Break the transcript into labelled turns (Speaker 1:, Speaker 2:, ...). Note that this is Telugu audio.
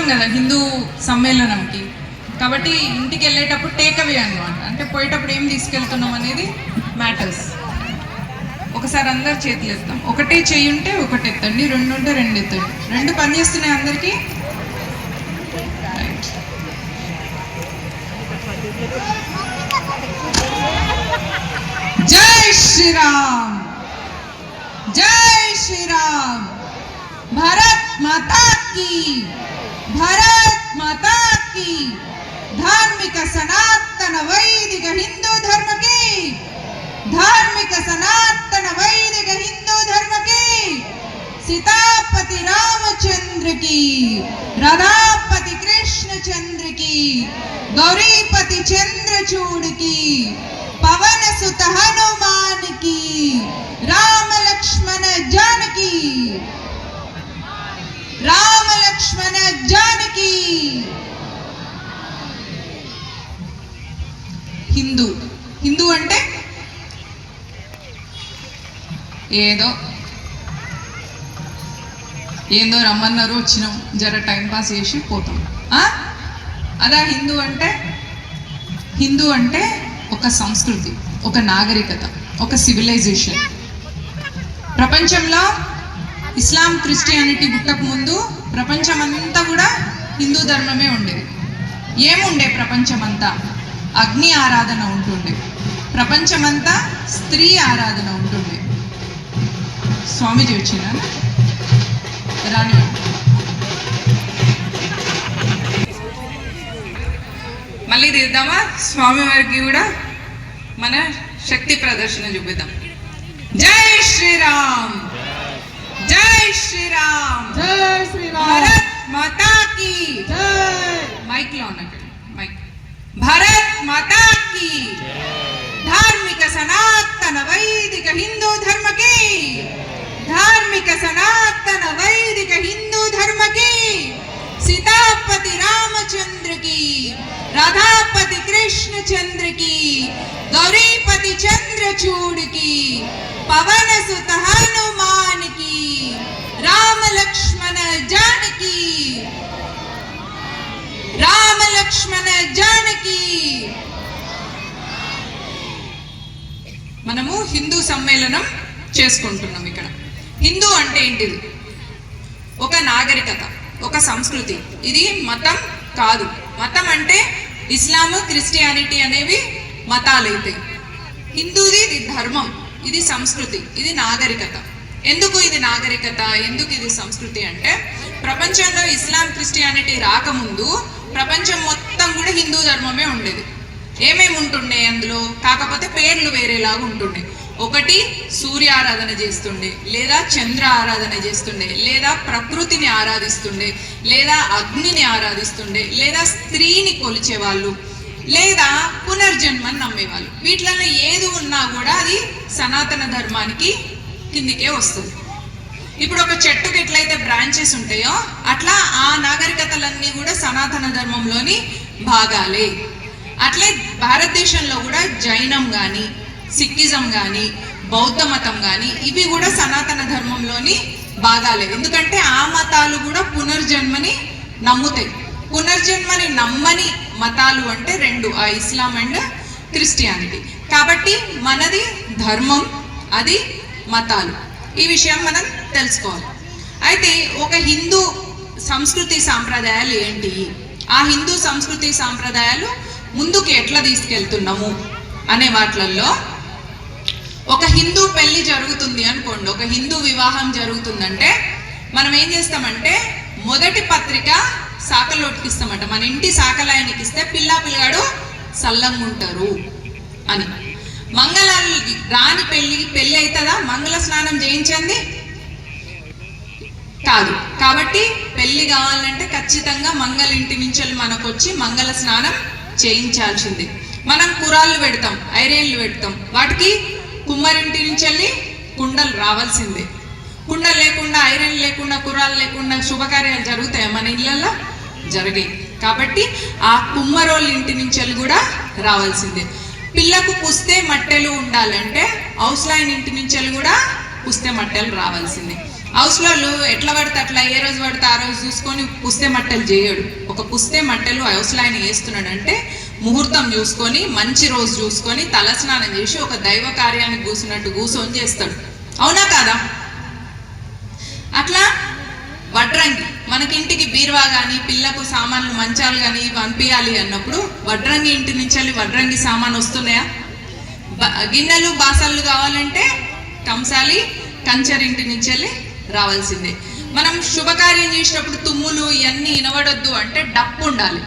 Speaker 1: కదా హిందూ సమ్మేళనంకి. కాబట్టి ఇంటికి వెళ్ళేటప్పుడు టేక్అవే అనమాట, అంటే పోయేటప్పుడు ఏం తీసుకెళ్తున్నాం అనేది మ్యాటర్స్. ఒకసారి అందరు చేతులు ఎత్తాం. ఒకటే చెయ్యి ఉంటే ఒకటి ఎత్తండి, రెండు ఉంటే రెండు ఎత్తండి. రెండు పని చేస్తున్నాయి అందరికీ. రైట్. జై శ్రీరామ్, జై శ్రీరామ్, భారత్ మాతా की, भारत माता की, धार्मिक सनातन वैदिक हिंदू धर्म की, धार्मिक सनातन वैदिक हिंदू धर्म की, सीतापति रामचंद्र की, राधापति कृष्णचंद्र की, गौरीपति चंद्रचूड़ की, पवन सुत हनुमान की, राम लक्ष्मण जानकी, राम लक्ष्मण जानकी. హిందూ హిందూ అంటే ఏదో ఏందో రమ్మన్నారు, వచ్చినాం, జర టైం పాస్ చేసి పోతాం. అదా హిందూ అంటే? హిందూ అంటే ఒక సంస్కృతి, ఒక నాగరికత, ఒక సివిలైజేషన్. ప్రపంచంలో ఇస్లాం క్రిస్టియానిటీ పుట్టక ముందు ప్రపంచం అంతా కూడా హిందూ ధర్మమే ఉండేది. ఏముండే ప్రపంచమంతా? అగ్ని ఆరాధన ఉంటుండే, ప్రపంచమంతా స్త్రీ ఆరాధన ఉంటుండే. స్వామీజీ వచ్చినా రాని మళ్ళీ తీద్దామా? స్వామి వారికి కూడా మన శక్తి ప్రదర్శన చూపిద్దాం. జై శ్రీరామ్, జై శ్రీరామ్,
Speaker 2: జై శ్రీరామ్,
Speaker 1: భారత్ మాతా की
Speaker 2: జై.
Speaker 1: మైక్ లో ఉన్నట్టు మైక్. भारत माता की, धार्मिक सनातन वैदिक हिंदू धर्म की, धार्मिक सनातन वैदिक हिंदू धर्म की, सीतापति रामचंद्र की, राधापति कृष्णचंद्र की, गौरीपति चंद्रचूड़ की, पवन सुत हनुमान की, राम लक्ष्मण जानकी, राम लक्ष्मण जानकी. మనము హిందూ సమ్మేళనం చేసుకుంటున్నాం ఇక్కడ. హిందూ అంటే ఏంటిది? ఒక నాగరికత, ఒక సంస్కృతి. ఇది మతం కాదు. మతం అంటే ఇస్లాము, క్రిస్టియానిటీ అనేవి మతాలైతే. హిందూది ఇది ధర్మం, ఇది సంస్కృతి, ఇది నాగరికత. ఎందుకు ఇది నాగరికత, ఎందుకు ఇది సంస్కృతి అంటే, ప్రపంచంలో ఇస్లాం క్రిస్టియానిటీ రాకముందు ప్రపంచం మొత్తం కూడా హిందూ ధర్మమే ఉండేది. ఏమేమి ఉంటుండే అందులో? కాకపోతే పేర్లు వేరేలాగా ఉంటుండే. ఒకటి సూర్య ఆరాధన చేస్తుండే, లేదా చంద్ర ఆరాధన చేస్తుండే, లేదా ప్రకృతిని ఆరాధిస్తుండే, లేదా అగ్నిని ఆరాధిస్తుండే, లేదా స్త్రీని కొలిచేవాళ్ళు, లేదా పునర్జన్మని నమ్మేవాళ్ళు. వీటిలలో ఏది ఉన్నా కూడా అది సనాతన ధర్మానికి కిందికే వస్తుంది. ఇప్పుడు ఒక చెట్టుకి ఎట్లయితే బ్రాంచెస్ ఉంటాయో అట్లా ఆ నాగరికతలన్నీ కూడా సనాతన ధర్మంలోని భాగాలే. అట్లే భారతదేశంలో కూడా జైనం కానీ, సిక్కిజం కానీ, బౌద్ధ మతం కానీ ఇవి కూడా సనాతన ధర్మంలోని భాగాలే. ఎందుకంటే ఆ మతాలు కూడా పునర్జన్మని నమ్ముతాయి. పునర్జన్మని నమ్మని మతాలు అంటే రెండు, ఆ ఇస్లాం అండ్ క్రిస్టియానిటీ. కాబట్టి మనది ధర్మం, అది మతాలు. ఈ విషయం మనం తెలుసుకోవాలి. అయితే ఒక హిందూ సంస్కృతి సాంప్రదాయాలు ఏంటి, ఆ హిందూ సంస్కృతి సాంప్రదాయాలు ముందుకు ఎట్లా తీసుకెళ్తున్నాము అనే వాటిల్లో, ఒక హిందూ పెళ్లి జరుగుతుంది అనుకోండి, ఒక హిందూ వివాహం జరుగుతుందంటే మనం ఏం చేస్తామంటే మొదటి పత్రిక సాకలోటికి ఇస్తామట. మన ఇంటి సాకలాయనికి ఇస్తే పిల్లా పిల్లగాడు సల్లంగా ఉంటారు అని. మంగళాలు రాని పెళ్లి అవుతుందా? మంగళ స్నానం చేయించండి కాదు. కాబట్టి పెళ్లి కావాలంటే ఖచ్చితంగా మంగళ ఇంటి నుంచి మనకు వచ్చి మంగళ స్నానం చేయించాల్సిందే. మనం కురాళ్ళు పెడతాం, ఐరేన్లు పెడతాం, వాటికి కుమ్మరింటి నుంచి వెళ్ళి కుండలు రావాల్సిందే. కుండ లేకుండా, ఐరన్ లేకుండా, కురాలు లేకుండా శుభకార్యాలు జరుగుతాయి మన ఇళ్ళల్లో? జరిగాయి. కాబట్టి ఆ కుమ్మరోళ్ళ ఇంటి నుంచి వెళ్ళి కూడా రావాల్సిందే. పిల్లకు పుస్తే మట్టెలు ఉండాలంటే హౌస్ లైన్ ఇంటి నుంచి కూడా పుస్తే మట్టెలు రావాల్సిందే. హౌస్లో ఎట్లా పడితే అట్లా ఏ రోజు పడితే ఆ రోజు చూసుకొని పుస్తే మట్టలు చేయడు. ఒక పుస్తే మట్టలు హౌస్లో ఆయన వేస్తున్నాడు అంటే ముహూర్తం చూసుకొని మంచి రోజు చూసుకొని తలస్నానం చేసి ఒక దైవ కార్యానికి కూర్చున్నట్టు కూర్చొని చేస్తాడు. అవునా కాదా? అట్లా వడ్రంగి మనకింటికి బీరువా కానీ పిల్లకు సామాన్లు మంచాలు కానీ పంపించాలి అన్నప్పుడు వడ్రంగి ఇంటి నుంచి వెళ్ళి వడ్రంగి సామాన్ వస్తున్నాయా? గిన్నెలు బాసళ్ళు కావాలంటే కంసాలి కంచరింటి నుంచి వెళ్ళి రావాల్సిందే. మనం శుభకార్యం చేసినప్పుడు తుమ్ములు ఇవన్నీ వినబడొద్దు అంటే డప్పు ఉండాలి.